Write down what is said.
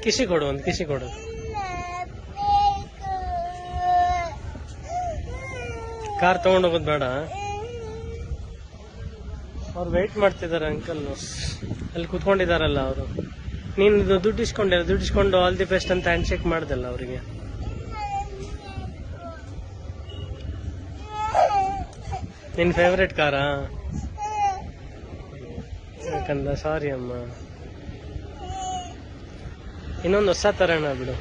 ಕಿಸಿ ಕೊಡು, ಒಂದು ಕಿಸಿ ಕೊಡು. ಕಾರ್ ತಗೊಂಡೋಗೋದು ಬೇಡ. ಅವ್ರು ವೆಯ್ಟ್ ಮಾಡ್ತಿದ್ದಾರೆ ಅಂಕಲ್, ಅಲ್ಲಿ ಕೂತ್ಕೊಂಡಿದಾರಲ್ಲ ಅವರು. ನೀನು ದುಡ್ಡಿಸ್ಕೊಂಡು ಆಲ್ ದಿ ಬೆಸ್ಟ್ ಅಂತ ಹ್ಯಾಂಡ್ ಶೇಕ್ ಮಾಡ್ದಲ್ಲ ಅವರಿಗೆ. ನಿನ್ ಫೇವ್ರೆಟ್ ಕಾರಾ? ಯಾಕಂದ ಸಾರಿ ಅಮ್ಮ, ಇನ್ನೊಂದು ಹೊಸ ತರೋಣ ಬಿಡು.